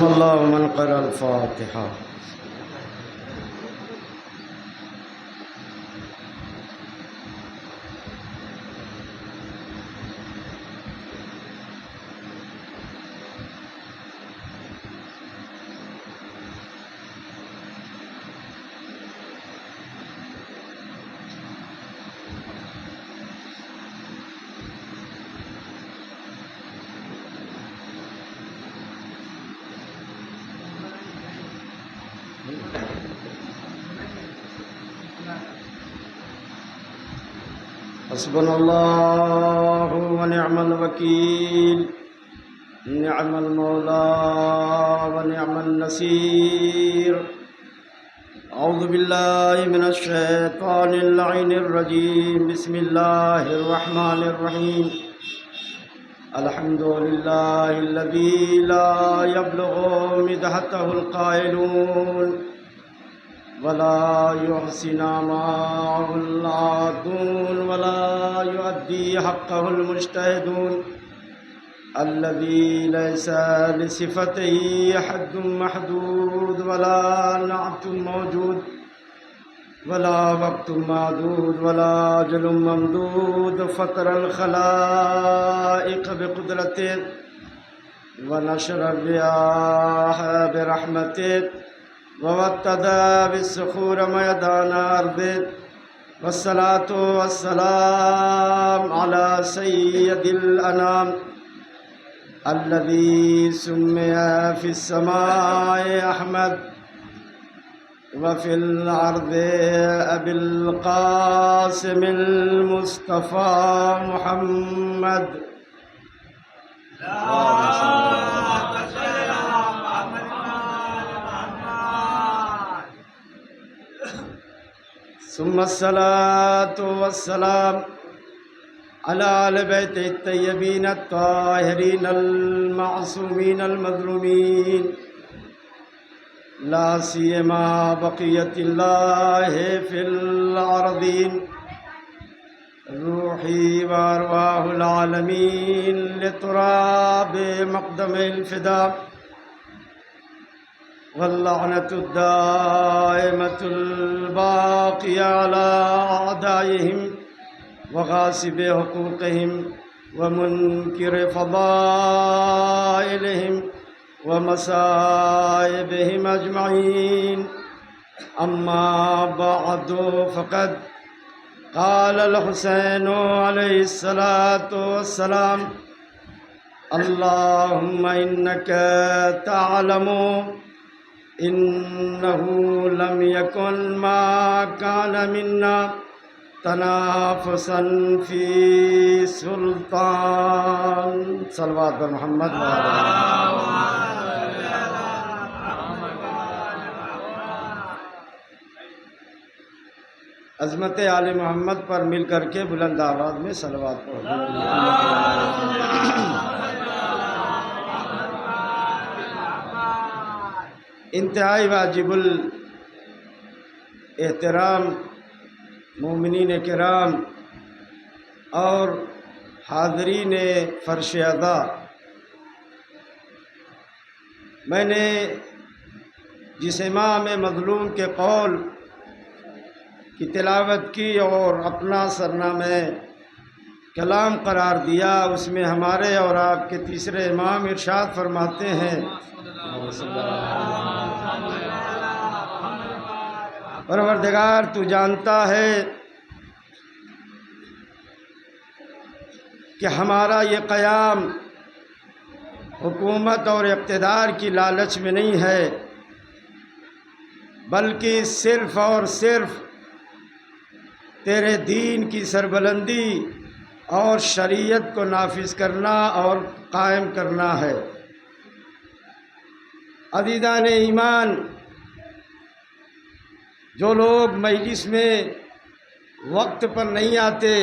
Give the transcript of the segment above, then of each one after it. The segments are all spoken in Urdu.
رحم الله من قرأ الفاتحة. حسبنا الله ونعم الوكيل، نعم المولى ونعم النصير. أعوذ بالله من الشيطان اللعين الرجيم. بسم الله الرحمن الرحيم. الحمد لله الذي لا يبلغ مدحته القائلون ولا يحسن معه العادون ولا يؤدي حقه المجتهدون، الذي ليس لصفته حد محدود ولا نعت موجود ولا وقت معدود ولا أجل ممدود. فطر الخلائق بقدرته ونشر الرياح برحمته ووتد بالصخور ميدان أرضه. والصلاة والسلام على سيد الأنام الذي سمي في السماء أحمد وفي الأرض أبي القاسم المصطفى محمد. ثم الصلاة والسلام على آل بيت الطيبين الطاهرين المعصومين المظلومين، لا سيما بقية الله في الأرضين. روحي وأرواح العالمين لتراب مقدم الفداء، واللعنة الدائمة الباقية على أعدائهم وغاصب حقوقهم ومنكر فضائلهم ومصائبهم أجمعين. أما بعد، فقد قال الحسين عليه الصلاة والسلام: اللهم إنك تعلم إنه لم يكن ما كان منا تنافسا في سلطان. صلوات بر محمد. عظمت آل محمد پر مل کر کے بلند آواز میں صلوات پڑھو. انتہائی واجب الاحترام مومنین کرام اور حاضرین فرش ادا، میں نے جس امام مظلوم کے قول کی تلاوت کی اور اپنا سرنامہ کلام قرار دیا، اس میں ہمارے اور آپ کے تیسرے امام ارشاد فرماتے ہیں: پروردگار تو جانتا ہے کہ ہمارا یہ قیام حکومت اور اقتدار کی لالچ میں نہیں ہے، بلکہ صرف اور صرف تیرے دین کی سربلندی اور شریعت کو نافذ کرنا اور قائم کرنا ہے۔ عزیزان ایمان، جو لوگ مجلس میں وقت پر نہیں آتے،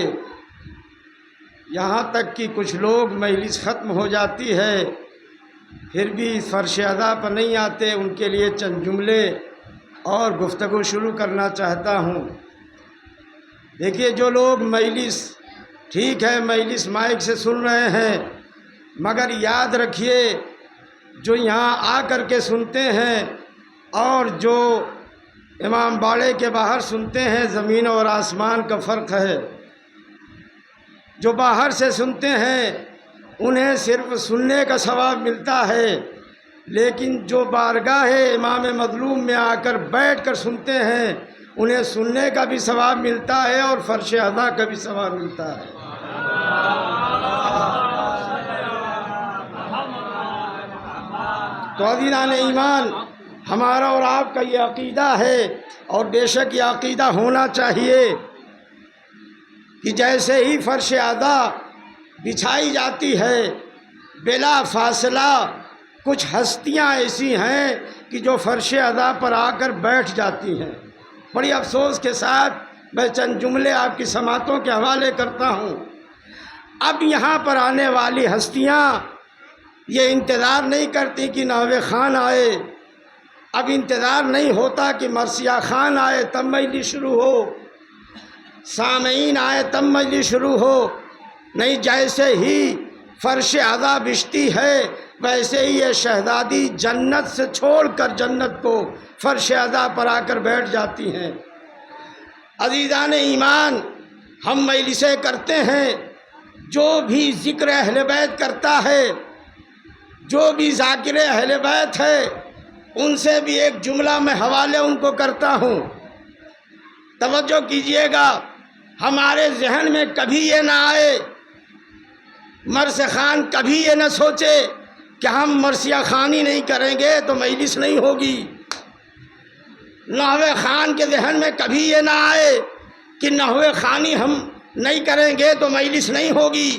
یہاں تک کہ کچھ لوگ مجلس ختم ہو جاتی ہے پھر بھی فرش ادا پر نہیں آتے، ان کے لیے چند جملے اور گفتگو شروع کرنا چاہتا ہوں۔ دیکھیے، جو لوگ مجلس ٹھیک ہے، مجلس مائک سے سن رہے ہیں، مگر یاد رکھیے جو یہاں آ کر کے سنتے ہیں اور جو امام باڑے کے باہر سنتے ہیں، زمین اور آسمان کا فرق ہے۔ جو باہر سے سنتے ہیں انہیں صرف سننے کا ثواب ملتا ہے، لیکن جو بارگاہ امام مظلوم میں آ کر بیٹھ کر سنتے ہیں انہیں سننے کا بھی ثواب ملتا ہے اور فرش ادا کا بھی ثواب ملتا ہے۔ تو عزیزان ایمان، ہمارا اور آپ کا یہ عقیدہ ہے، اور بے شک یہ عقیدہ ہونا چاہیے کہ جیسے ہی فرش ادا بچھائی جاتی ہے بلا فاصلہ کچھ ہستیاں ایسی ہیں کہ جو فرش ادا پر آ کر بیٹھ جاتی ہیں۔ بڑی افسوس کے ساتھ میں چند جملے آپ کی سماعتوں کے حوالے کرتا ہوں۔ اب یہاں پر آنے والی ہستیاں یہ انتظار نہیں کرتی کہ نحوے خان آئے، اب انتظار نہیں ہوتا کہ مرثیہ خان آئے تب مجلس شروع ہو، سامعین آئے تب مجلس شروع ہو۔ نہیں، جیسے ہی فرش ادا بچھتی ہے ویسے ہی یہ شہزادی جنت سے چھوڑ کر جنت کو فرش ادا پر آ کر بیٹھ جاتی ہیں۔ عزیزان ایمان، ہم مجلسیں کرتے ہیں، جو بھی ذکر اہل بیت کرتا ہے، جو بھی ذاکر اہل بیت ہے، ان سے بھی ایک جملہ میں حوالے ان کو کرتا ہوں، توجہ کیجئے گا۔ ہمارے ذہن میں کبھی یہ نہ آئے، مرثیہ خان کبھی یہ نہ سوچے کہ ہم مرثیہ خانی نہیں کریں گے تو مجلس نہیں ہوگی۔ نحوے خان کے ذہن میں کبھی یہ نہ آئے کہ نحوے خانی ہم نہیں کریں گے تو مجلس نہیں ہوگی۔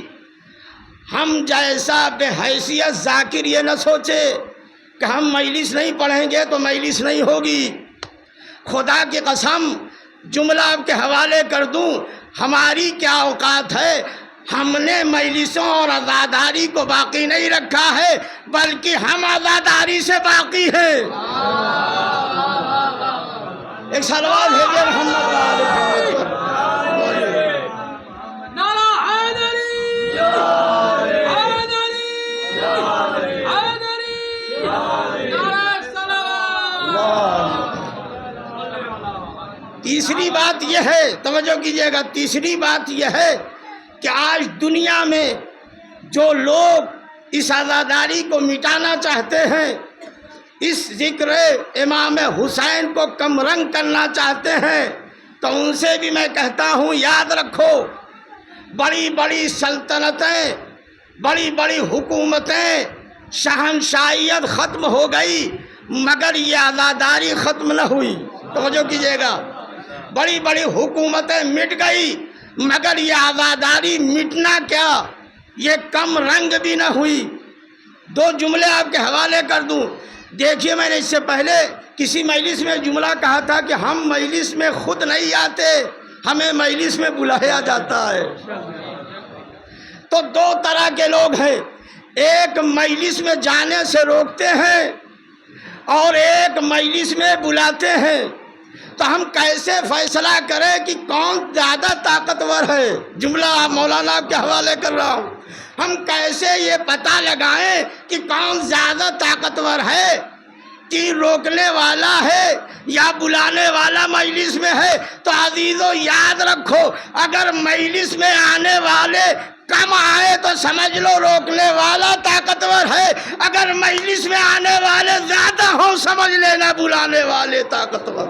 ہم جیسا بے حیثیت ذاکر یہ نہ سوچے کہ ہم مجلس نہیں پڑھیں گے تو مجلس نہیں ہوگی۔ خدا کی قسم، جملہ آپ کے حوالے کر دوں، ہماری کیا اوقات ہے، ہم نے مجلسوں اور عزاداری کو باقی نہیں رکھا ہے بلکہ ہم عزاداری سے باقی ہیں۔ ایک صلوات بھیجئے محمد و آل محمد پر۔ تیسری بات یہ ہے، توجہ کیجئے گا، تیسری بات یہ ہے کہ آج دنیا میں جو لوگ اس عزاداری کو مٹانا چاہتے ہیں، اس ذکر امام حسین کو کم رنگ کرنا چاہتے ہیں، تو ان سے بھی میں کہتا ہوں یاد رکھو، بڑی بڑی سلطنتیں، بڑی بڑی حکومتیں، شہنشاہیت ختم ہو گئی مگر یہ عزاداری ختم نہ ہوئی۔ توجہ کیجئے گا، بڑی بڑی حکومتیں مٹ گئی مگر یہ عزاداری مٹنا کیا، یہ کم رنگ بھی نہ ہوئی۔ دو جملے آپ کے حوالے کر دوں۔ دیکھیے، میں نے اس سے پہلے کسی مجلس میں جملہ کہا تھا کہ ہم مجلس میں خود نہیں آتے، ہمیں مجلس میں بلایا جاتا ہے۔ تو دو طرح کے لوگ ہیں، ایک مجلس میں جانے سے روکتے ہیں اور ایک مجلس میں بلاتے ہیں۔ تو ہم کیسے فیصلہ کریں کہ کون زیادہ طاقتور ہے؟ جملہ مولانا کے حوالے کر رہا ہوں۔ ہم کیسے یہ پتہ لگائیں کہ کون زیادہ طاقتور ہے، کہ روکنے والا ہے یا بلانے والا مجلس میں ہے؟ تو عزیزو یاد رکھو، اگر مجلس میں آنے والے کم آئے تو سمجھ لو روکنے والا طاقتور ہے، اگر مجلس میں آنے والے زیادہ ہوں سمجھ لینا بلانے والے طاقتور۔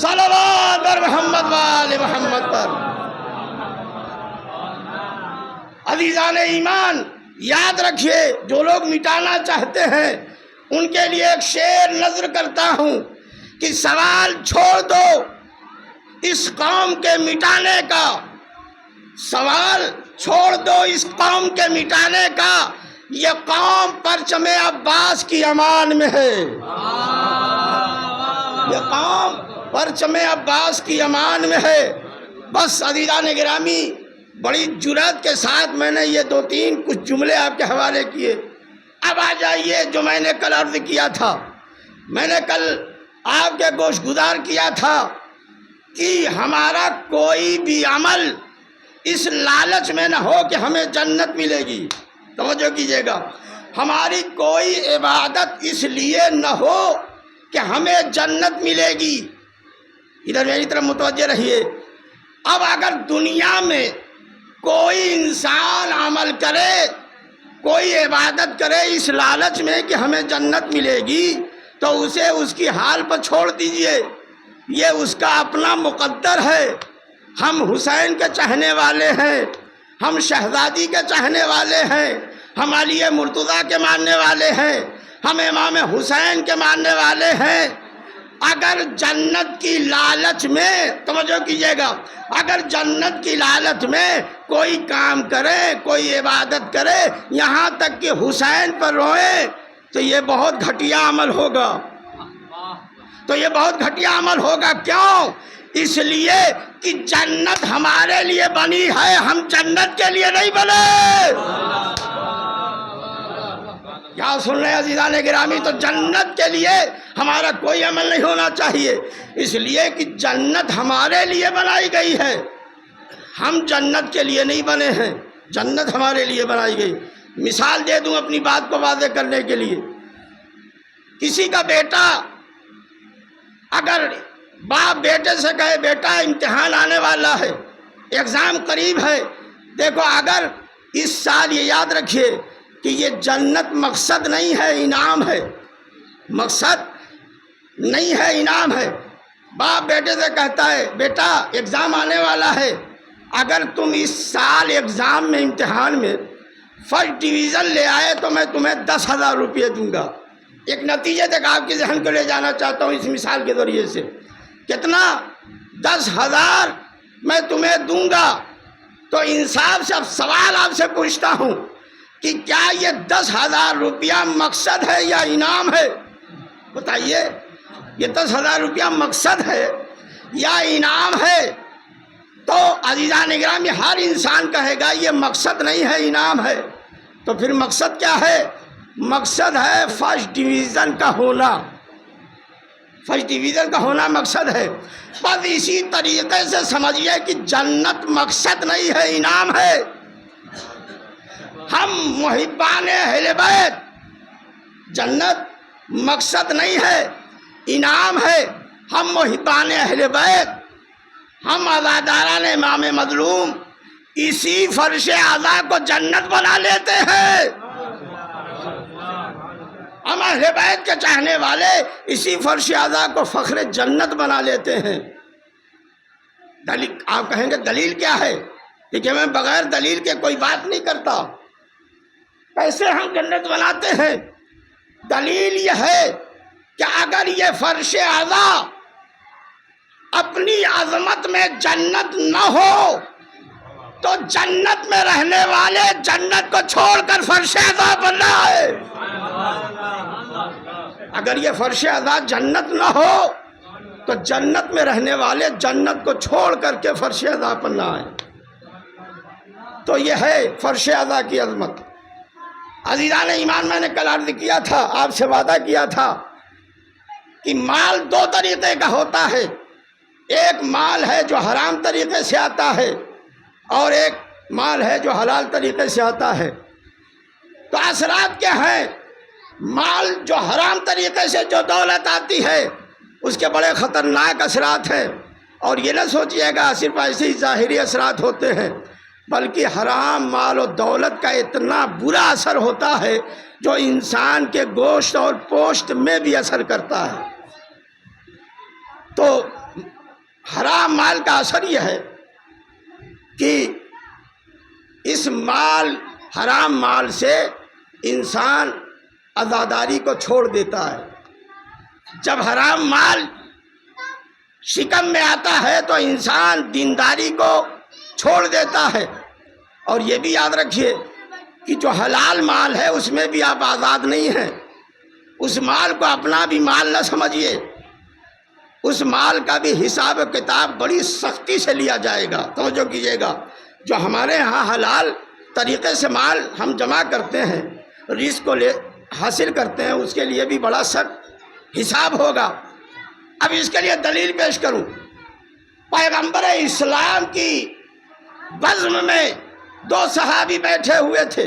صلوات بر محمد و آل محمد پر۔ عزیزان ایمان، یاد رکھیے، جو لوگ مٹانا چاہتے ہیں ان کے لیے ایک شعر نظر کرتا ہوں کہ سوال چھوڑ دو اس قوم کے مٹانے کا، سوال چھوڑ دو اس قوم کے مٹانے کا، یہ قوم پرچم عباس کی امان میں ہے، یہ قوم پرچم عباس کی امان میں ہے۔ بس عزیزان گرامی، بڑی جرأت کے ساتھ میں نے یہ دو تین کچھ جملے آپ کے حوالے کیے۔ اب آ جائیے، جو میں نے کل عرض کیا تھا، میں نے کل آپ کے گوش گزار کیا تھا کہ ہمارا کوئی بھی عمل اس لالچ میں نہ ہو کہ ہمیں جنت ملے گی۔ توجہ کیجئے گا، ہماری کوئی عبادت اس لیے نہ ہو کہ ہمیں جنت ملے گی. ادھر میری طرف متوجہ رہیے. اب اگر دنیا میں کوئی انسان عمل کرے، کوئی عبادت کرے اس لالچ میں کہ ہمیں جنت ملے گی، تو اسے اس کی حال پر چھوڑ دیجئے. یہ اس کا اپنا مقدر ہے. ہم حسین کے چاہنے والے ہیں، ہم شہزادی کے چاہنے والے ہیں، ہم علی مرتضیٰ کے ماننے والے ہیں، ہم امام حسین کے ماننے والے ہیں. اگر جنت کی لالچ میں، توجہ کیجیے گا، اگر جنت کی لالچ میں کوئی کام کرے، کوئی عبادت کرے، یہاں تک کہ حسین پر روئے، تو یہ بہت گھٹیا عمل ہوگا. تو یہ بہت گھٹیا عمل ہوگا. کیوں؟ اس لیے کہ جنت ہمارے لیے بنی ہے، ہم جنت کے لیے نہیں بنے. کیا سن رہے ہیں عزیزان گرامی؟ تو جنت کے لیے ہمارا کوئی عمل نہیں ہونا چاہیے، اس لیے کہ جنت ہمارے لیے بنائی گئی ہے، ہم جنت کے لیے نہیں بنے ہیں، جنت ہمارے لیے بنائی گئی. مثال دے دوں اپنی بات کو واضح کرنے کے لیے. کسی کا بیٹا اگر باپ بیٹے سے کہے بیٹا امتحان آنے والا ہے، ایگزام قریب ہے، دیکھو اگر اس سال یہ یاد رکھیے کہ یہ جنت مقصد نہیں ہے، انعام ہے، مقصد نہیں ہے، انعام ہے. باپ بیٹے سے کہتا ہے بیٹا ایگزام آنے والا ہے، اگر تم اس سال ایگزام میں، امتحان میں فرسٹ ڈویژن لے آئے تو میں تمہیں 10,000 روپے دوں گا. ایک نتیجے تک آپ کے ذہن کو لے جانا چاہتا ہوں اس مثال کے ذریعے سے. کتنا؟ 10,000 میں تمہیں دوں گا. تو انصاف سے اب سوال آپ سے پوچھتا ہوں کہ کیا یہ 10,000 روپیہ مقصد ہے یا انعام ہے؟ بتائیے، یہ 10,000 روپیہ مقصد ہے یا انعام ہے؟ تو عزیزان گرامی ہر انسان کہے گا یہ مقصد نہیں ہے، انعام ہے. تو پھر مقصد کیا ہے؟ مقصد ہے فرسٹ ڈویژن کا ہونا. فرسٹ ڈویژن کا ہونا مقصد ہے. بس اسی طریقے سے سمجھیے کہ جنت مقصد نہیں ہے، انعام ہے. ہم محبان اہل بیت، جنت مقصد نہیں ہے، انعام ہے. ہم محبان اہل بیت، ہم عزاداران امام مظلوم اسی فرش اعضا کو جنت بنا لیتے ہیں. ہم اہل بیت کے چاہنے والے اسی فرش اعضا کو فخر جنت بنا لیتے ہیں. دلیل آپ کہیں گے دلیل کیا ہے؟ دیکھیے میں بغیر دلیل کے کوئی بات نہیں کرتا. کیسے ہم جنت بناتے ہیں؟ دلیل یہ ہے کہ اگر یہ فرش اعضا اپنی عظمت میں جنت نہ ہو تو جنت میں رہنے والے جنت کو چھوڑ کر فرش اعضا بننا ہے. اگر یہ فرش اعضا جنت نہ ہو تو جنت میں رہنے والے جنت کو چھوڑ کر کے فرش اعضا بننا ہے. تو یہ ہے فرش اعضا کی عظمت. عزیزان ایمان، میں نے کل عرض کیا تھا، آپ سے وعدہ کیا تھا کہ مال 2 طریقے کا ہوتا ہے. ایک مال ہے جو حرام طریقے سے آتا ہے اور ایک مال ہے جو حلال طریقے سے آتا ہے. تو اثرات کیا ہیں؟ مال جو حرام طریقے سے جو دولت آتی ہے اس کے بڑے خطرناک اثرات ہیں. اور یہ نہ سوچیے گا صرف ایسے ہی ظاہری اثرات ہوتے ہیں، بلکہ حرام مال و دولت کا اتنا برا اثر ہوتا ہے جو انسان کے گوشت اور پوشت میں بھی اثر کرتا ہے. تو حرام مال کا اثر یہ ہے کہ اس مال، حرام مال سے انسان عزاداری کو چھوڑ دیتا ہے. جب حرام مال شکم میں آتا ہے تو انسان دینداری کو چھوڑ دیتا ہے. اور یہ بھی یاد رکھیے کہ جو حلال مال ہے اس میں بھی آپ آزاد نہیں ہیں. اس مال کو اپنا بھی مال نہ سمجھیے، اس مال کا بھی حساب و کتاب بڑی سختی سے لیا جائے گا. توجہ کیجیے گا، جو ہمارے ہاں حلال طریقے سے مال ہم جمع کرتے ہیں، رزق کو حاصل کرتے ہیں، اس کے لیے بھی بڑا سخت حساب ہوگا. اب اس کے لیے دلیل پیش کروں. پیغمبر اسلام کی بزم میں 2 صحابی بیٹھے ہوئے تھے.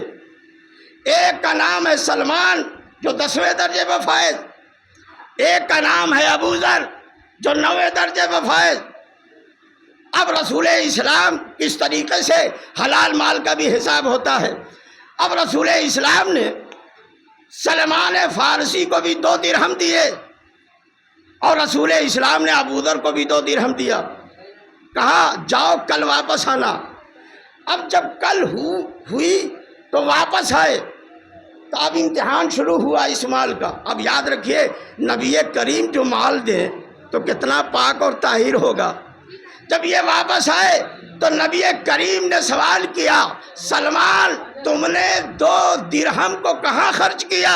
ایک کا نام ہے سلمان جو 10ویں درجے پر فائز، ایک کا نام ہے ابو ذر جو 9ویں درجے پر فائز۔ اب رسول اسلام اس طریقے سے حلال مال کا بھی حساب ہوتا ہے۔ اب رسول اسلام نے سلمان فارسی کو بھی 2 درہم دیے اور رسول اسلام نے ابو ذر کو بھی 2 درہم دیا، کہا جاؤ کل واپس آنا۔ اب جب کل ہوئی تو واپس آئے تو اب امتحان شروع ہوا اس مال کا۔ اب یاد رکھیے نبی کریم جو مال دیں تو کتنا پاک اور طاہر ہوگا۔ جب یہ واپس آئے تو نبی کریم نے سوال کیا، سلمان تم نے 2 درہم کو کہاں خرچ کیا؟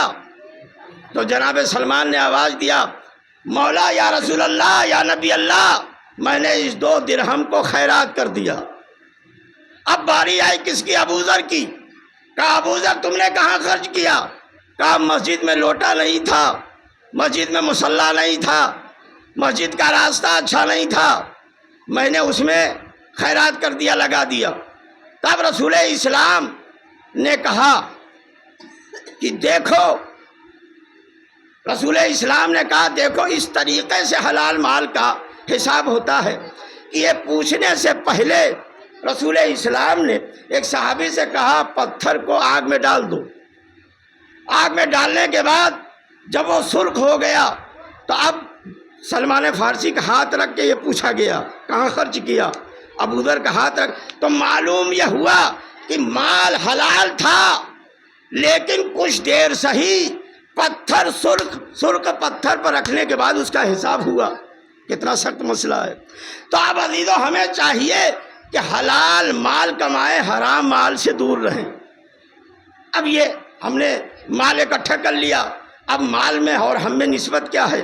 تو جناب سلمان نے آواز دیا، مولا یا رسول اللہ یا نبی اللہ، میں نے اس 2 درہم کو خیرات کر دیا۔ اب باری آئی کس کی؟ ابو ذر کی۔ کہا ابو ذر تم نے کہاں خرچ کیا؟ کہا مسجد میں لوٹا نہیں تھا، مسجد میں مصلی نہیں تھا، مسجد کا راستہ اچھا نہیں تھا، میں نے اس میں خیرات کر دیا، لگا دیا۔ تب رسول اسلام نے کہا کہ دیکھو، رسول اسلام نے کہا دیکھو اس طریقے سے حلال مال کا حساب ہوتا ہے کہ یہ پوچھنے سے پہلے رسول اسلام نے ایک صحابی سے کہا پتھر کو آگ میں ڈال دو۔ آگ میں ڈالنے کے بعد جب وہ سرخ ہو گیا تو اب سلمان فارسی کا ہاتھ رکھ کے یہ پوچھا گیا کہاں خرچ کیا؟ ابو ذر کا ہاتھ رکھ، تو معلوم یہ ہوا کہ مال حلال تھا لیکن کچھ دیر صحیح پتھر سرخ پتھر پر رکھنے کے بعد اس کا حساب ہوا۔ کتنا سخت مسئلہ ہے۔ تو اب عزیزو ہمیں چاہیے کہ حلال مال کمائیں، حرام مال سے دور رہیں۔ اب یہ ہم نے مال اکٹھا کر لیا، اب مال میں اور ہم میں نسبت کیا ہے؟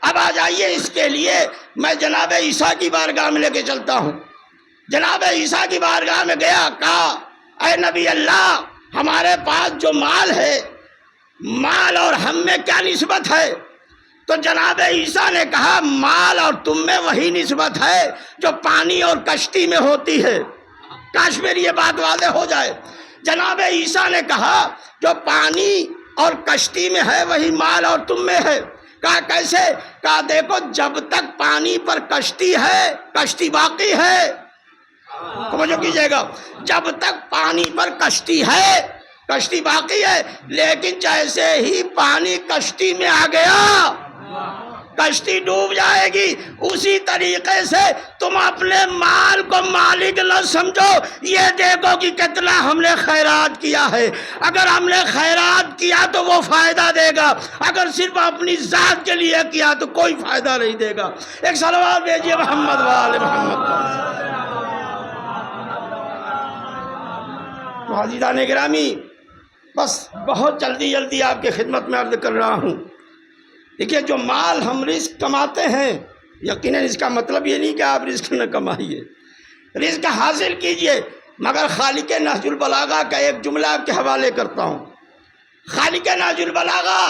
اب آ جائیے اس کے لیے میں جناب عیسیٰ کی بارگاہ میں لے کے چلتا ہوں۔ جناب عیسیٰ کی بارگاہ میں گیا، کہا اے نبی اللہ ہمارے پاس جو مال ہے، مال اور ہم میں کیا نسبت ہے؟ تو جناب عیسیٰ نے کہا مال اور تم میں وہی نسبت ہے جو پانی اور کشتی میں ہوتی ہے۔ کاش میری یہ بات واضح ہو جائے۔ جناب عیسیٰ نے کہا جو پانی اور کشتی میں ہے وہی مال اور تم میں ہے۔ کہا کیسے؟ کہا دیکھو جب تک پانی پر کشتی ہے کشتی باقی ہے۔ توجہ کیجئے گا، جب تک پانی پر کشتی ہے کشتی باقی ہے، لیکن جیسے ہی پانی کشتی میں آ گیا کشتی ڈوب جائے گی۔ اسی طریقے سے تم اپنے مال کو مالک نہ سمجھو، یہ دیکھو کہ کتنا ہم نے خیرات کیا ہے۔ اگر ہم نے خیرات کیا تو وہ فائدہ دے گا، اگر صرف اپنی ذات کے لیے کیا تو کوئی فائدہ نہیں دے گا۔ ایک صلوات بھیجیے محمد وآل محمد۔ تو عزیزان گرامی، بس بہت جلدی آپ کی خدمت میں عرض کر رہا ہوں۔ دیکھیے جو مال ہم رزق کماتے ہیں، یقیناً اس کا مطلب یہ نہیں کہ آپ رزق نہ کمائیے، رزق حاصل کیجئے، مگر خالق نہج البلاغہ کا ایک جملہ آپ کے حوالے کرتا ہوں۔ خالق نہج البلاغہ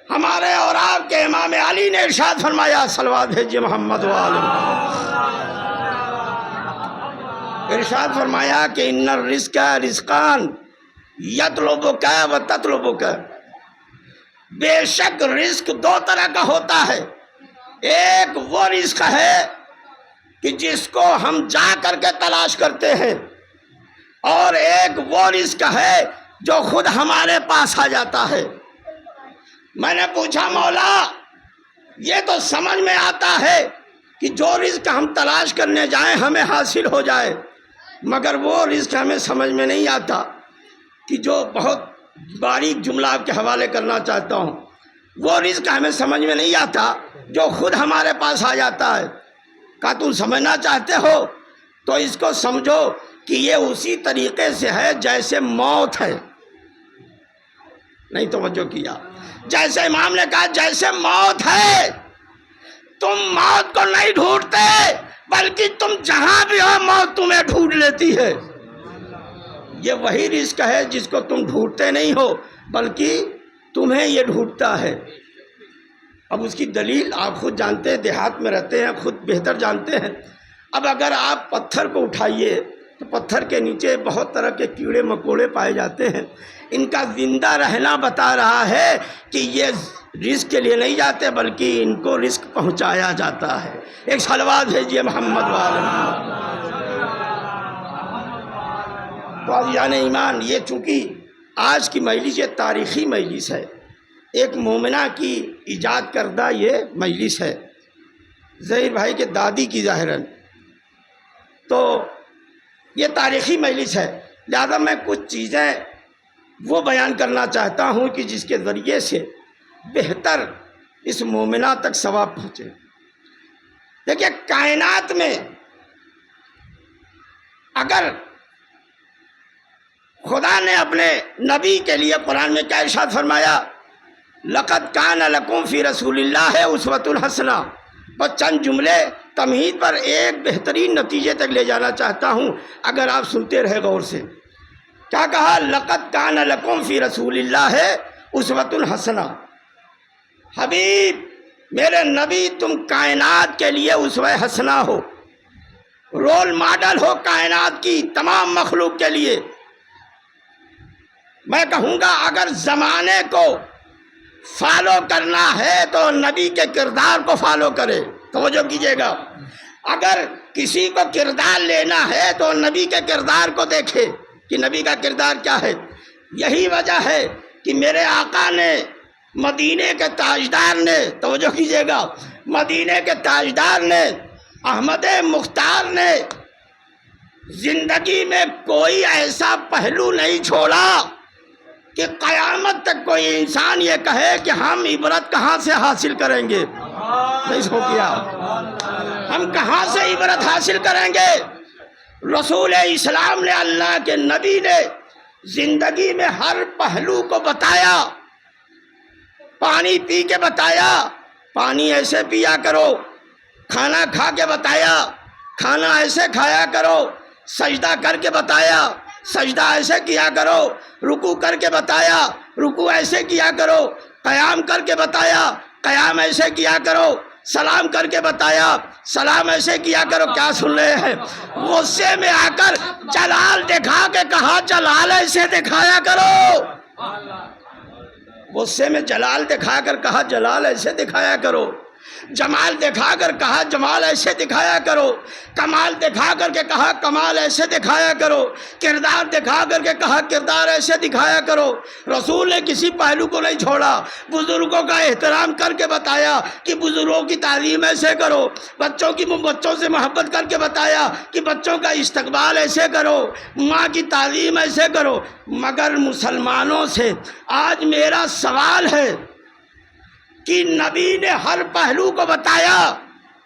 ہمارے اور آپ کے امام علی نے ارشاد فرمایا، صلوات بھیجیے محمد وآلہ، ارشاد فرمایا کہ ان الرزق رزقان یطلبک و تطلبک، بے شک رزق 2 طرح کا ہوتا ہے۔ ایک وہ رزق ہے کہ جس کو ہم جا کر کے تلاش کرتے ہیں، اور ایک وہ رزق ہے جو خود ہمارے پاس آ جاتا ہے۔ میں نے پوچھا مولا یہ تو سمجھ میں آتا ہے کہ جو رزق ہم تلاش کرنے جائیں ہمیں حاصل ہو جائے، مگر وہ رزق ہمیں سمجھ میں نہیں آتا کہ جو بہت باریک جملہ آپ کے حوالے کرنا چاہتا ہوں، وہ رزق ہمیں سمجھ میں نہیں آتا جو خود ہمارے پاس آ جاتا ہے۔ کہا تم سمجھنا چاہتے ہو تو اس کو سمجھو کہ یہ اسی طریقے سے ہے جیسے موت ہے۔ نہیں توجہ کیا؟ جیسے امام نے کہا جیسے موت ہے، تم موت کو نہیں ڈھونڈتے بلکہ تم جہاں بھی ہو موت تمہیں ڈھونڈ لیتی ہے۔ یہ وہی رزق ہے جس کو تم ڈھونڈتے نہیں ہو بلکہ تمہیں یہ ڈھونڈتا ہے۔ اب اس کی دلیل آپ خود جانتے ہیں، دیہات میں رہتے ہیں، خود بہتر جانتے ہیں۔ اب اگر آپ پتھر کو اٹھائیے تو پتھر کے نیچے بہت طرح کے کیڑے مکوڑے پائے جاتے ہیں، ان کا زندہ رہنا بتا رہا ہے کہ یہ رزق کے لیے نہیں جاتے بلکہ ان کو رزق پہنچایا جاتا ہے۔ ایک صلوات بھیجیے محمد والے محمد۔ تو عزیزان ایمان، یہ چونکہ آج کی مجلس یہ تاریخی مجلس ہے، ایک مومنہ کی ایجاد کردہ یہ مجلس ہے، ظہیر بھائی کے دادی کی ظاہراً، تو یہ تاریخی مجلس ہے، لہذا میں کچھ چیزیں وہ بیان کرنا چاہتا ہوں کہ جس کے ذریعے سے بہتر اس مومنہ تک ثواب پہنچے۔ دیکھیے، کائنات میں اگر خدا نے اپنے نبی کے لیے قرآن میں کیا ارشاد فرمایا، لقد کان لکم فی رسول اللہ اسوۃ حسنہ، بس چند جملے تمہید پر ایک بہترین نتیجے تک لے جانا چاہتا ہوں، اگر آپ سنتے رہے غور سے۔ کیا کہا؟ لقد کان لکم فی رسول اللہ اسوۃ حسنہ، حبیب میرے نبی تم کائنات کے لیے اسوہ حسنہ ہو، رول ماڈل ہو کائنات کی تمام مخلوق کے لیے۔ میں کہوں گا اگر زمانے کو فالو کرنا ہے تو نبی کے کردار کو فالو کرے، توجہ کیجیے گا۔ اگر کسی کو کردار لینا ہے تو نبی کے کردار کو دیکھے کہ نبی کا کردار کیا ہے۔ یہی وجہ ہے کہ میرے آقا نے، مدینے کے تاجدار نے، توجہ کیجیے گا، مدینے کے تاجدار نے، احمد مختار نے زندگی میں کوئی ایسا پہلو نہیں چھوڑا کہ قیامت تک کوئی انسان یہ کہے کہ ہم عبرت کہاں سے حاصل کریں گے، نہیں سو کیا، ہم کہاں سے عبرت حاصل کریں گے۔ رسول اسلام نے، اللہ کے نبی نے زندگی میں ہر پہلو کو بتایا، پانی پی کے بتایا، پانی ایسے پیا کرو، کھانا کھا کے بتایا، کھانا ایسے کھایا کرو، سجدہ کر کے بتایا، سجدہ ایسے کیا کرو، رکوع کر کے بتایا، رکوع ایسے کیا کرو، قیام کر کے بتایا، قیام ایسے کیا کرو، سلام کر کے بتایا، سلام ایسے کیا کرو۔ کیا سن رہے ہیں؟ غصے میں آ کر جلال دکھا کے کہا جلال ایسے دکھایا کرو، غصے میں جلال دکھا کر کہا جلال ایسے دکھایا کرو، جمال دکھا کر کہا جمال ایسے دکھایا کرو، کمال دکھا کر کے کہا کمال ایسے دکھایا کرو، کردار دکھا کر کے کہا کردار ایسے دکھایا کرو۔ رسول نے کسی پہلو کو نہیں چھوڑا، بزرگوں کا احترام کر کے بتایا کہ بزرگوں کی تعلیم ایسے کرو، بچوں سے محبت کر کے بتایا کہ بچوں کا استقبال ایسے کرو، ماں کی تعلیم ایسے کرو۔ مگر مسلمانوں سے آج میرا سوال ہے کہ نبی نے ہر پہلو کو بتایا،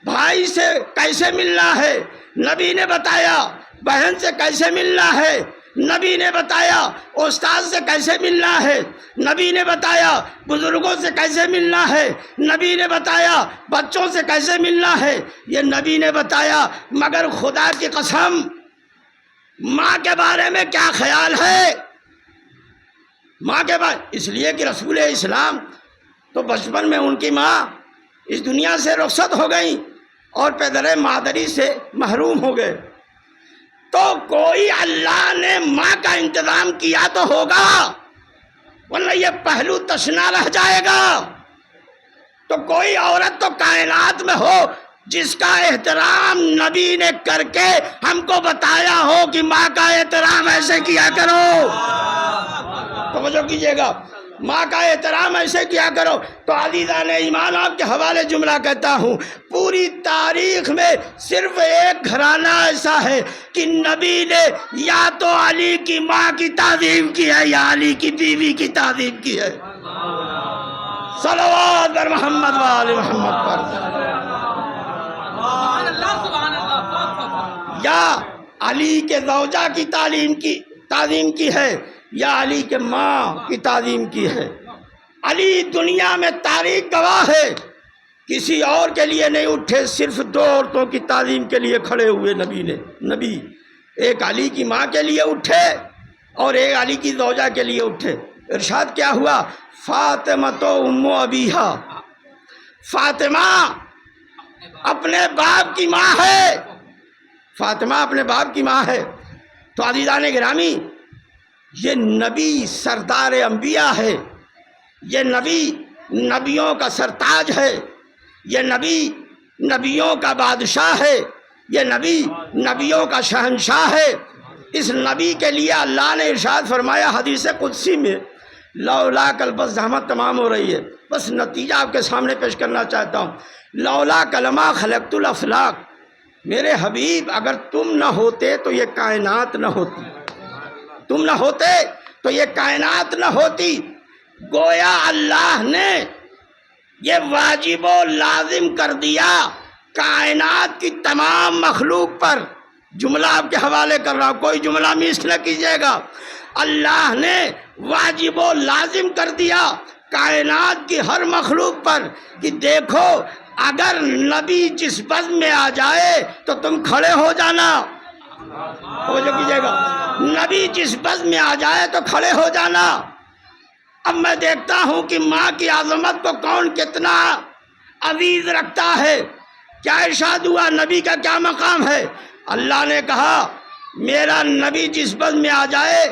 بھائی سے کیسے ملنا ہے نبی نے بتایا، بہن سے کیسے ملنا ہے نبی نے بتایا، استاد سے کیسے ملنا ہے نبی نے بتایا، بزرگوں سے کیسے ملنا ہے نبی نے بتایا، بچوں سے کیسے ملنا ہے یہ نبی نے بتایا۔ مگر خدا کی قسم، ماں کے بارے میں کیا خیال ہے؟ ماں کے بارے اس لیے کہ رسول اسلام تو بچپن میں ان کی ماں اس دنیا سے رخصت ہو گئیں اور پدر مادری سے محروم ہو گئے، تو کوئی اللہ نے ماں کا انتظام کیا تو ہوگا، ورنہ یہ پہلو تشنا رہ جائے گا۔ تو کوئی عورت تو کائنات میں ہو جس کا احترام نبی نے کر کے ہم کو بتایا ہو کہ ماں کا احترام ایسے کیا کرو، توجہ کیجیے گا، ماں کا احترام ایسے کیا کرو۔ تو عزیزان ایمان، آپ کے حوالے جملہ کہتا ہوں، پوری تاریخ میں صرف ایک گھرانہ ایسا ہے کہ نبی نے یا تو علی کی ماں کی تعظیم کی ہے یا علی کی بیوی کی تعظیم کی ہے۔ صلوات بر محمد و آل محمد پر، یا علی کے زوجہ کی تعظیم کی ہے یا علی کے ماں کی تعظیم کی ہے۔ علی دنیا میں تاریخ گواہ ہے، کسی اور کے لیے نہیں اٹھے، صرف دو عورتوں کی تعظیم کے لیے کھڑے ہوئے نبی ایک علی کی ماں کے لیے اٹھے اور ایک علی کی زوجہ کے لیے اٹھے۔ ارشاد کیا ہوا؟ فاطمہ تو ام ابیہا، فاطمہ اپنے باپ کی ماں ہے، فاطمہ اپنے باپ کی ماں ہے۔ تو عزیزان گرامی، یہ نبی سردار انبیاء ہے، یہ نبی نبیوں کا سرتاج ہے، یہ نبی نبیوں کا بادشاہ ہے، یہ نبی نبیوں کا شہنشاہ ہے۔ اس نبی کے لیے اللہ نے ارشاد فرمایا حدیث قدسی میں، لولا کل، بس زحمت تمام ہو رہی ہے، بس نتیجہ آپ کے سامنے پیش کرنا چاہتا ہوں۔ لولا کلمہ خلقت الافلاق، میرے حبیب اگر تم نہ ہوتے تو یہ کائنات نہ ہوتی، تم نہ ہوتے تو یہ کائنات نہ ہوتی۔ گویا اللہ نے یہ واجب و لازم کر دیا کائنات کی تمام مخلوق پر۔ جملہ آپ کے حوالے کر رہا ہوں، کوئی جملہ مس نہ کیجیے گا۔ اللہ نے واجب و لازم کر دیا کائنات کی ہر مخلوق پر کہ دیکھو اگر نبی جس بزم میں آ جائے تو تم کھڑے ہو جانا، توجہ کیجیے گا، نبی جس بزم میں آ جائے تو کھڑے ہو جانا۔ اب میں دیکھتا ہوں کہ ماں کی عظمت کو کون کتنا عزیز رکھتا ہے۔ کیا ارشاد ہوا، نبی کا کیا مقام ہے؟ اللہ نے کہا میرا نبی جس بزم میں آ جائے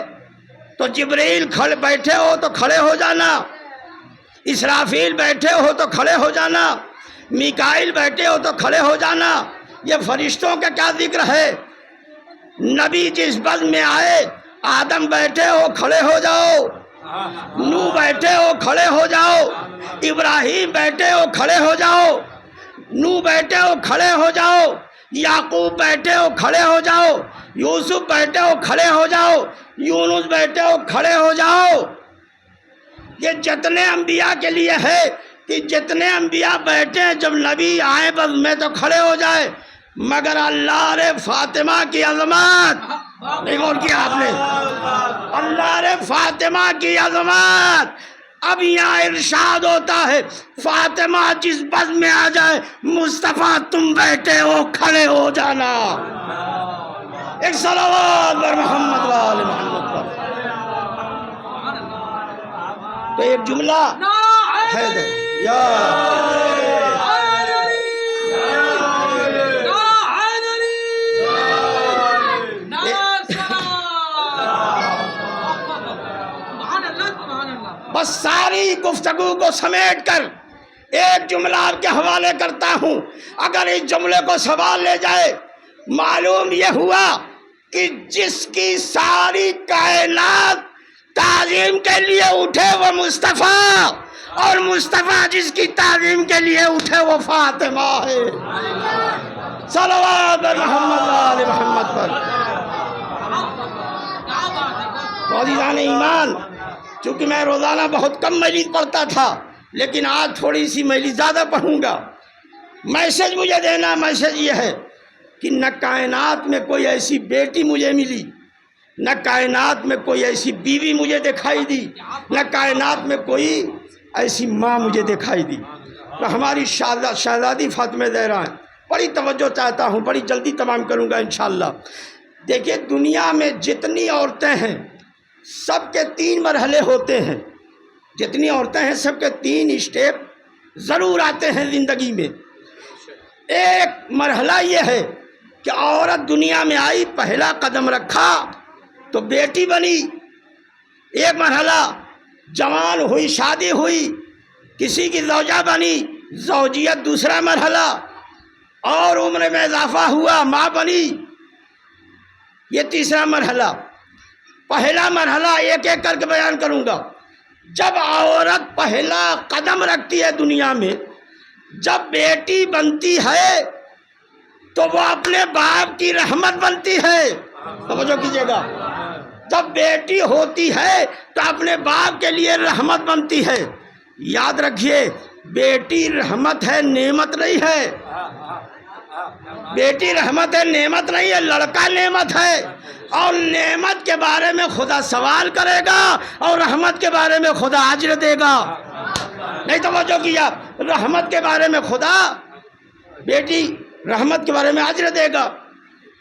تو جبرائیل کھڑے بیٹھے ہو تو کھڑے ہو جانا، اسرافیل بیٹھے ہو تو کھڑے ہو جانا، میکائیل بیٹھے ہو تو کھڑے ہو جانا۔ یہ فرشتوں کا کیا ذکر ہے؟ نبی جس بزم میں آئے، آدم بیٹھے ہو کھڑے ہو جاؤ، نوح بیٹھے ہو کھڑے ہو جاؤ، ابراہیم بیٹھے ہو کھڑے ہو جاؤ، نوح بیٹھے ہو کھڑے ہو جاؤ، یعقوب بیٹھے ہو کھڑے ہو جاؤ، یوسف بیٹھے ہو کھڑے ہو جاؤ، یونس بیٹھے ہو کھڑے ہو جاؤ۔ یہ جتنے انبیاء کے لیے ہے کہ جتنے انبیاء بیٹھے ہیں جب نبی آئے بس میں تو کھڑے ہو جائے، مگر اللہ رے فاطمہ کی عظمت نہیں غور کیا آپ نے؟ اللہ رے فاطمہ کی عظمت۔ اب یہاں ارشاد ہوتا ہے فاطمہ جس بزم میں آ جائے، مصطفیٰ تم بیٹھے ہو کھڑے ہو جانا۔ ایک صلوات بر محمد و آل محمد پر۔ تو ایک جملہ ہے یا بس ساری گفتگو کو سمیٹ کر ایک جملہ آپ کے حوالے کرتا ہوں۔ اگر اس جملے کو سوال لے جائے، معلوم یہ ہوا کہ جس کی ساری کائنات تعظیم کے لیے اٹھے وہ مصطفیٰ، اور مصطفیٰ جس کی تعظیم کے لیے اٹھے وہ فاطمہ ہے۔ صلوات محمد آل محمد پر۔ تو عزیزان ایمان، چونکہ میں روزانہ بہت کم مجلس پڑھتا تھا، لیکن آج تھوڑی سی مجلس زیادہ پڑھوں گا۔ میسج مجھے دینا، میسج یہ ہے کہ نہ کائنات میں کوئی ایسی بیٹی مجھے ملی، نہ کائنات میں کوئی ایسی بیوی مجھے دکھائی دی، نہ کائنات میں کوئی ایسی ماں مجھے دکھائی دی۔ تو ہماری شہزادی فاطمہ زہرا ہیں، بڑی توجہ چاہتا ہوں، بڑی جلدی تمام کروں گا انشاءاللہ۔ دیکھیے دنیا میں جتنی عورتیں ہیں سب کے 3 مرحلے ہوتے ہیں، جتنی عورتیں ہیں سب کے 3 اسٹیپ ضرور آتے ہیں زندگی میں۔ ایک مرحلہ یہ ہے کہ عورت دنیا میں آئی، پہلا قدم رکھا تو بیٹی بنی۔ ایک مرحلہ جوان ہوئی، شادی ہوئی، کسی کی زوجہ بنی، زوجیت دوسرا مرحلہ، اور عمر میں اضافہ ہوا، ماں بنی، یہ تیسرا مرحلہ۔ پہلا مرحلہ ایک ایک کر کے بیان کروں گا۔ جب عورت پہلا قدم رکھتی ہے دنیا میں، جب بیٹی بنتی ہے تو وہ اپنے باپ کی رحمت بنتی ہے، توجہ کیجیے گا۔ جب بیٹی ہوتی ہے تو اپنے باپ کے لیے رحمت بنتی ہے۔ یاد رکھیے بیٹی رحمت ہے، نعمت نہیں ہے۔ بیٹی رحمت ہے، نعمت نہیں ہے۔ لڑکا نعمت ہے، اور نعمت کے بارے میں خدا سوال کرے گا، اور رحمت کے بارے میں خدا اجر دے گا۔ نہیں توجہ کیا؟ رحمت کے بارے میں خدا، بیٹی رحمت کے بارے میں اجر دے گا۔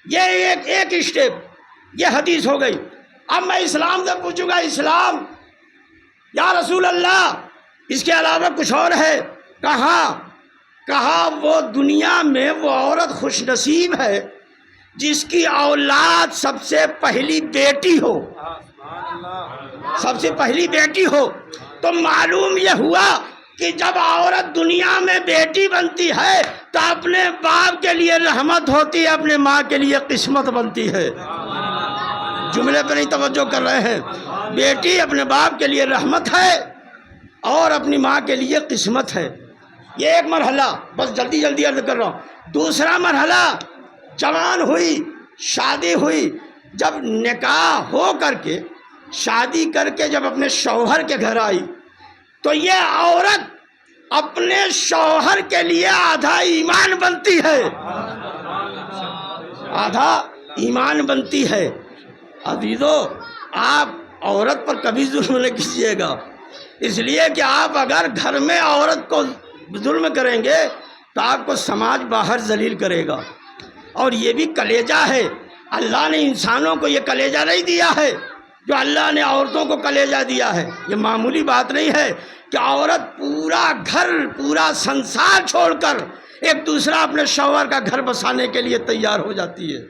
یہ ایک اسٹیپ، یہ حدیث ہو گئی۔ اب میں اسلام سے پوچھوں گا، اسلام یا رسول اللہ اس کے علاوہ کچھ اور ہے؟ کہا وہ دنیا میں وہ عورت خوش نصیب ہے جس کی اولاد سب سے پہلی بیٹی ہو۔ سب سے پہلی بیٹی ہو، تو معلوم یہ ہوا کہ جب عورت دنیا میں بیٹی بنتی ہے تو اپنے باپ کے لیے رحمت ہوتی ہے، اپنے ماں کے لیے قسمت بنتی ہے۔ جملے پہ نہیں توجہ کر رہے ہیں۔ بیٹی اپنے باپ کے لیے رحمت ہے اور اپنی ماں کے لیے قسمت ہے۔ یہ ایک مرحلہ، بس جلدی جلدی عرض کر رہا ہوں۔ دوسرا مرحلہ، جوان ہوئی، شادی ہوئی، جب نکاح ہو کر کے، شادی کر کے جب اپنے شوہر کے گھر آئی تو یہ عورت اپنے شوہر کے لیے آدھا ایمان بنتی ہے، آدھا ایمان بنتی ہے۔ عزیزو، آپ عورت پر کبھی ظلم نہ کیجیے گا، اس لیے کہ آپ اگر گھر میں عورت کو ظلم کریں گے تو آپ کو سماج باہر ذلیل کرے گا۔ اور یہ بھی کلیجہ ہے، اللہ نے انسانوں کو یہ کلیجہ نہیں دیا ہے جو اللہ نے عورتوں کو کلیجہ دیا ہے۔ یہ معمولی بات نہیں ہے کہ عورت پورا گھر، پورا سنسار چھوڑ کر ایک دوسرا اپنے شوہر کا گھر بسانے کے لیے تیار ہو جاتی ہے،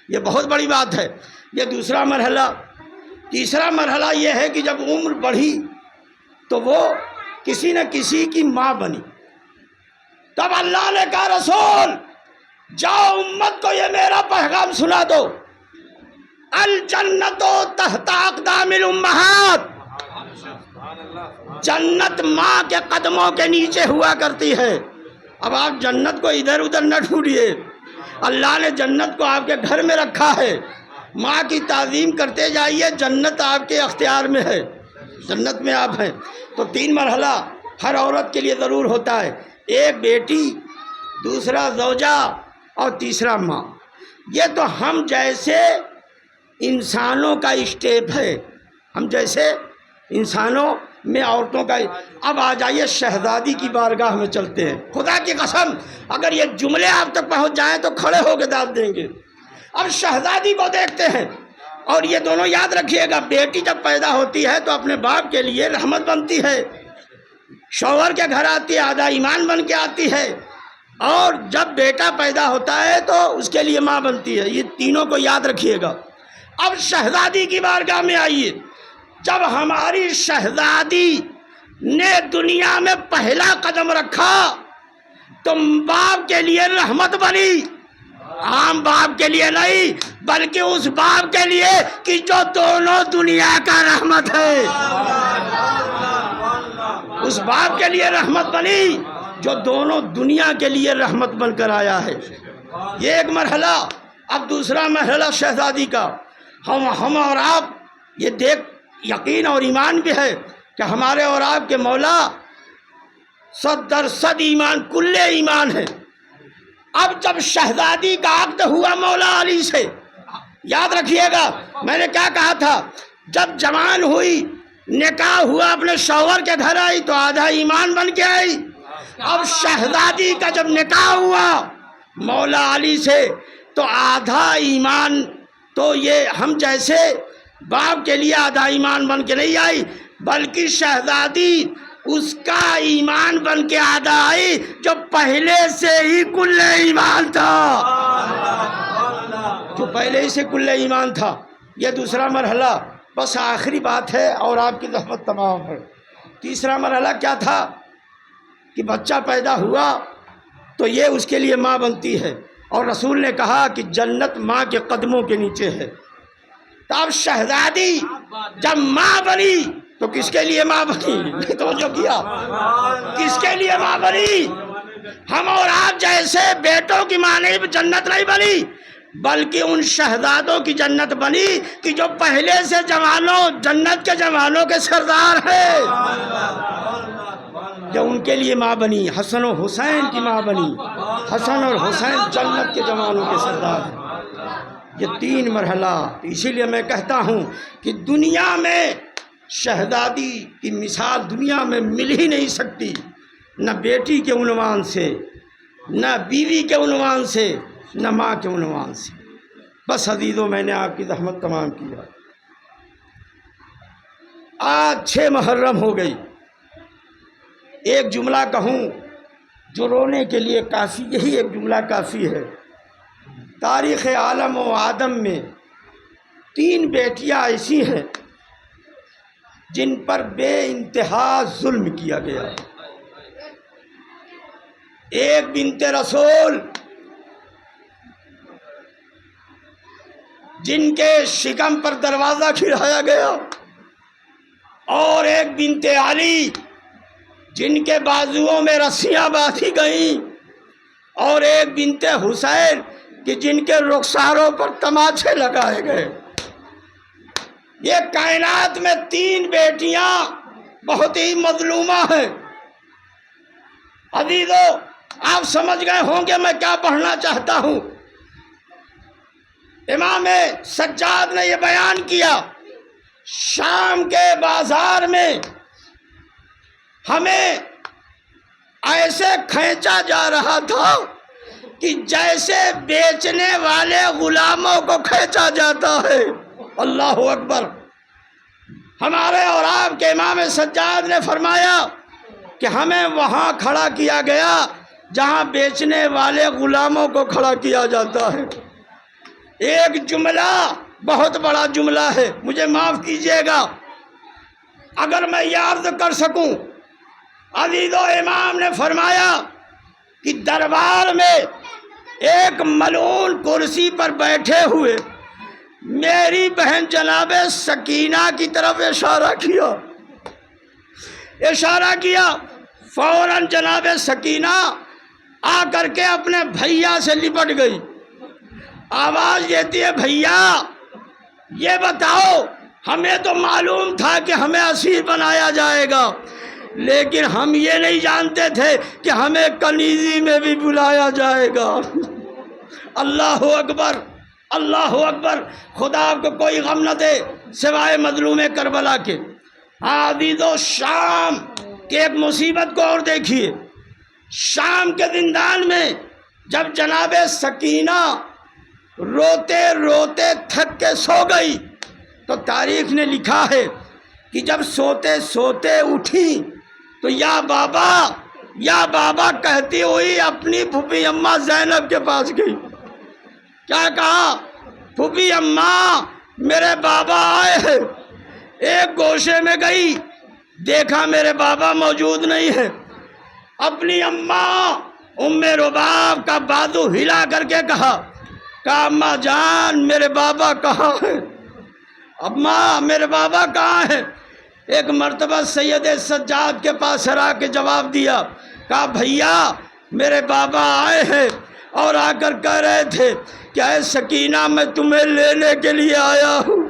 یہ بہت بڑی بات ہے۔ یہ دوسرا مرحلہ۔ تیسرا مرحلہ یہ ہے کہ جب عمر بڑھی تو وہ کسی نہ کسی کی ماں بنی، تب اللہ نے کہا رسول جاؤ امت کو یہ میرا پیغام سنا دو، الجنت تحت اقدام الامہات، جنت ماں کے قدموں کے نیچے ہوا کرتی ہے۔ اب آپ جنت کو ادھر ادھر نہ ڈھونڈیے، اللہ نے جنت کو آپ کے گھر میں رکھا ہے، ماں کی تعظیم کرتے جائیے، جنت آپ کے اختیار میں ہے، جنت میں آپ ہیں۔ تو تین مرحلہ ہر عورت کے لیے ضرور ہوتا ہے، ایک بیٹی، دوسرا زوجہ اور تیسرا ماں۔ یہ تو ہم جیسے انسانوں کا اسٹیپ ہے، ہم جیسے انسانوں میں عورتوں کا۔ اب آ جائیے شہزادی کی بارگاہ میں چلتے ہیں۔ خدا کی قسم اگر یہ جملے آپ تک پہنچ جائیں تو کھڑے ہو کے داد دیں گے۔ اب شہزادی کو دیکھتے ہیں، اور یہ دونوں یاد رکھیے گا، بیٹی جب پیدا ہوتی ہے تو اپنے باپ کے لیے رحمت بنتی ہے، شوہر کے گھر آتی ہے آدھا ایمان بن کے آتی ہے، اور جب بیٹا پیدا ہوتا ہے تو اس کے لیے ماں بنتی ہے۔ یہ تینوں کو یاد رکھیے گا۔ اب شہزادی کی بارگاہ میں آئیے۔ جب ہماری شہزادی نے دنیا میں پہلا قدم رکھا تو باپ کے لیے رحمت بنی، عام باپ کے لیے نہیں بلکہ اس باپ کے لیے کہ جو دونوں دنیا کا رحمت ہے، اس باپ کے لیے رحمت بنی جو دونوں دنیا کے لیے رحمت بن کر آیا ہے۔ یہ ایک مرحلہ۔ اب دوسرا مرحلہ شہزادی کا، ہم اور آپ یہ دیکھ یقین اور ایمان بھی ہے کہ ہمارے اور آپ کے مولا 100% ایمان، کل ایمان ہے۔ اب جب شہزادی کا عقد ہوا مولا علی سے، یاد رکھیے گا میں نے کیا کہا تھا، جب جوان ہوئی، نکاح ہوا، اپنے شوہر کے گھر آئی تو آدھا ایمان بن کے آئی۔ اب شہزادی کا جب نکاح ہوا مولا علی سے تو آدھا ایمان، تو یہ ہم جیسے باپ کے لیے آدھا ایمان بن کے نہیں آئی بلکہ شہزادی اس کا ایمان بن کے آدھا آئی جو پہلے سے ہی کل ایمان تھا، جو پہلے ہی سے کل ایمان تھا۔ یہ دوسرا مرحلہ، بس آخری بات ہے اور آپ کی زحمت تمام ہے۔ تیسرا مرحلہ کیا تھا کہ بچہ پیدا ہوا تو یہ اس کے لیے ماں بنتی ہے، اور رسول نے کہا کہ جنت ماں کے قدموں کے نیچے ہے۔ تو اب شہزادی جب ماں بنی تو کس کے لیے ماں بنی؟ توجہ کیا، کس کے لیے ماں بنی؟ ہم اور آپ جیسے بیٹوں کی ماں نہیں، جنت نہیں بنی بلکہ ان شہزادوں کی جنت بنی کہ جو پہلے سے جوانوں، جنت کے جوانوں کے سردار ہیں، جو ان کے لیے ماں بنی۔ حسن و حسین کی ماں بنی، حسن اور حسین جنت کے جوانوں کے سردار ہیں۔ یہ تین مرحلہ، اسی لیے میں کہتا ہوں کہ دنیا میں شہزادی کی مثال دنیا میں مل ہی نہیں سکتی، نہ بیٹی کے عنوان سے، نہ بیوی کے عنوان سے، نہ ماں کے عنوان سے۔ بس عزیزو میں نے آپ کی زحمت تمام کیا۔ آج 6 محرم ہو گئی، ایک جملہ کہوں جو رونے کے لیے کافی، یہی ایک جملہ کافی ہے۔ تاریخ عالم و آدم میں 3 بیٹیاں ایسی ہیں جن پر بے انتہا ظلم کیا گیا۔ ایک بنت رسول جن کے شکم پر دروازہ کھڑایا گیا، اور ایک بنت علی جن کے بازوؤں میں رسیاں باندھی گئیں، اور ایک بنت حسین کہ جن کے رخساروں پر تماچے لگائے گئے۔ یہ کائنات میں 3 بیٹیاں بہت ہی مظلومہ ہیں۔ عزیزو، آپ سمجھ گئے ہوں گے میں کیا پڑھنا چاہتا ہوں۔ امام سجاد نے یہ بیان کیا، شام کے بازار میں ہمیں ایسے کھینچا جا رہا تھا کہ جیسے بیچنے والے غلاموں کو کھینچا جاتا ہے۔ اللہ اکبر۔ ہمارے اور آپ کے امام سجاد نے فرمایا کہ ہمیں وہاں کھڑا کیا گیا جہاں بیچنے والے غلاموں کو کھڑا کیا جاتا ہے۔ ایک جملہ بہت بڑا جملہ ہے، مجھے معاف کیجیے گا اگر میں یہ عرض کر سکوں۔ عزیزو، امام نے فرمایا کہ دربار میں ایک ملعون کرسی پر بیٹھے ہوئے میری بہن جناب سکینہ کی طرف اشارہ کیا۔ فوراً جناب سکینہ آ کر کے اپنے بھیا سے لپٹ گئی، آواز دیتی ہے، بھیا یہ بتاؤ، ہمیں تو معلوم تھا کہ ہمیں اسیر بنایا جائے گا، لیکن ہم یہ نہیں جانتے تھے کہ ہمیں کنیزی میں بھی بلایا جائے گا۔ اللہ اکبر، اللہ اکبر۔ خدا آپ کو کوئی غم نہ دے سوائے مظلوم کربلا کے۔ عزیزو، شام کی ایک مصیبت کو اور دیکھیے۔ شام کے زندان میں جب جناب سکینہ روتے روتے تھک کے سو گئی تو تاریخ نے لکھا ہے کہ جب سوتے سوتے اٹھی تو یا بابا کہتی ہوئی اپنی پھوپھی اماں زینب کے پاس گئی۔ کیا کہا؟ پھوپھی اماں میرے بابا آئے ہیں۔ ایک گوشے میں گئی، دیکھا میرے بابا موجود نہیں ہے۔ اپنی اماں ام رباب کا بازو ہلا کر کے کہا اماں جان میرے بابا کہاں ہیں؟ اماں میرے بابا کہاں ہیں؟ ایک مرتبہ سید سجاد کے پاس ہرا کے جواب دیا، کہا بھیا میرے بابا آئے ہیں اور آ کر کہہ رہے تھے کہ اے سکینہ میں تمہیں لینے کے لیے آیا ہوں۔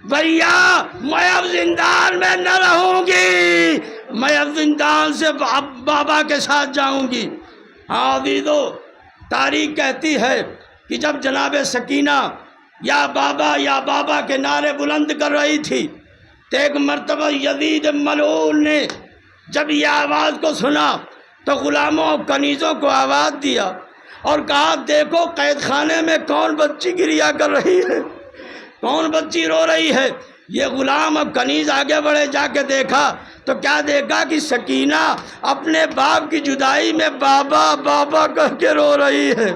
بھیا میں اب زندان میں نہ رہوں گی، میں اب زندان سے بابا کے ساتھ جاؤں گی۔ عزیزو، تاریخ کہتی ہے کہ جب جناب سکینہ یا بابا کے نعرے بلند کر رہی تھی تو ایک مرتبہ یزید ملعون نے جب یہ آواز کو سنا تو غلاموں اور کنیزوں کو آواز دیا اور کہا دیکھو قید خانے میں کون بچی گریا کر رہی ہے، کون بچی رو رہی ہے۔ یہ غلام اور کنیز آگے بڑھے، جا کے دیکھا تو کیا دیکھا کہ سکینہ اپنے باپ کی جدائی میں بابا کہہ کے رو رہی ہے۔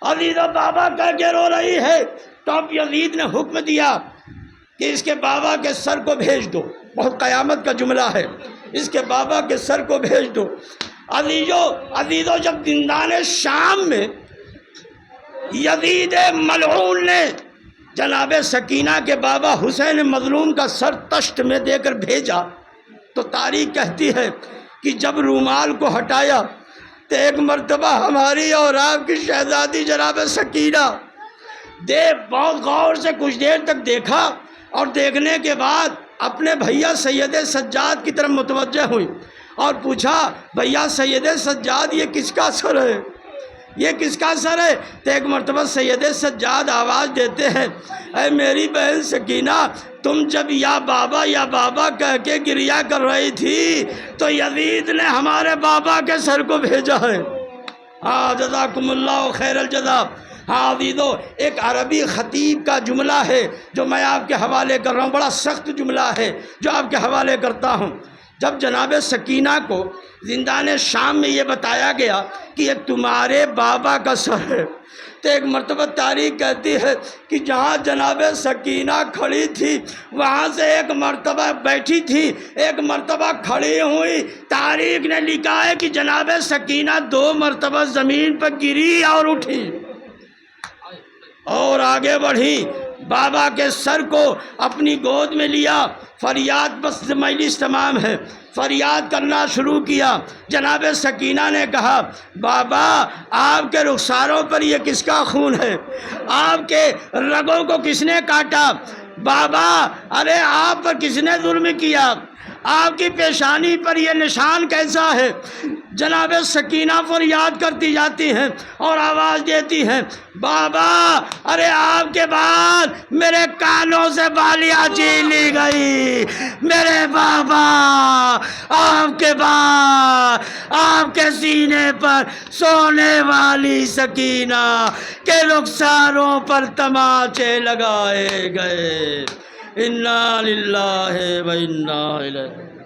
عزیزہ، بابا کہہ کے رو رہی ہے۔ تو اب یزید نے حکم دیا کہ اس کے بابا کے سر کو بھیج دو۔ بہت قیامت کا جملہ ہے، اس کے بابا کے سر کو بھیج دو۔ عزیزو، جب زندان شام میں یزید ملعون نے جناب سکینہ کے بابا حسین مظلوم کا سر تشت میں دے کر بھیجا تو تاریخ کہتی ہے کہ جب رومال کو ہٹایا تو ایک مرتبہ ہماری اور آپ کی شہزادی جناب سکینہ بہت غور سے کچھ دیر تک دیکھا اور دیکھنے کے بعد اپنے بھیا سید سجاد کی طرف متوجہ ہوئی اور پوچھا بھیا سید سجاد یہ کس کا سر ہے، یہ کس کا سر ہے؟ تو ایک مرتبہ سید سجاد آواز دیتے ہیں اے میری بہن سکینہ، تم جب یا بابا کہہ کے گریا کر رہی تھی تو یزید نے ہمارے بابا کے سر کو بھیجا ہے۔ جزاکم اللہ خیر الجزا۔ عزیزو، ایک عربی خطیب کا جملہ ہے جو میں آپ کے حوالے کر رہا ہوں، بڑا سخت جملہ ہے جو آپ کے حوالے کرتا ہوں۔ جب جناب سکینہ کو زندان شام میں یہ بتایا گیا کہ یہ تمہارے بابا کا سر ہے، تو ایک مرتبہ تاریخ کہتی ہے کہ جہاں جناب سکینہ کھڑی تھی وہاں سے ایک مرتبہ بیٹھی تھی، ایک مرتبہ کھڑی ہوئی۔ تاریخ نے لکھا ہے کہ جناب سکینہ 2 مرتبہ زمین پر گری اور اٹھی اور آگے بڑھی، بابا کے سر کو اپنی گود میں لیا، فریاد بس مجلس تمام ہے، فریاد کرنا شروع کیا۔ جناب سکینہ نے کہا بابا آپ کے رخساروں پر یہ کس کا خون ہے؟ آپ کے رگوں کو کس نے کاٹا؟ بابا ارے آپ پر کس نے ظلم کیا؟ آپ کی پیشانی پر یہ نشان کیسا ہے؟ جناب سکینہ فریاد کرتی جاتی ہیں اور آواز دیتی ہیں بابا ارے آپ کے بعد میرے کانوں سے بالیاں چھین لی گئی، میرے بابا آپ کے بعد آپ کے سینے پر سونے والی سکینہ کے رخساروں پر تماچے لگائے گئے۔ انا للہ و انا الیہ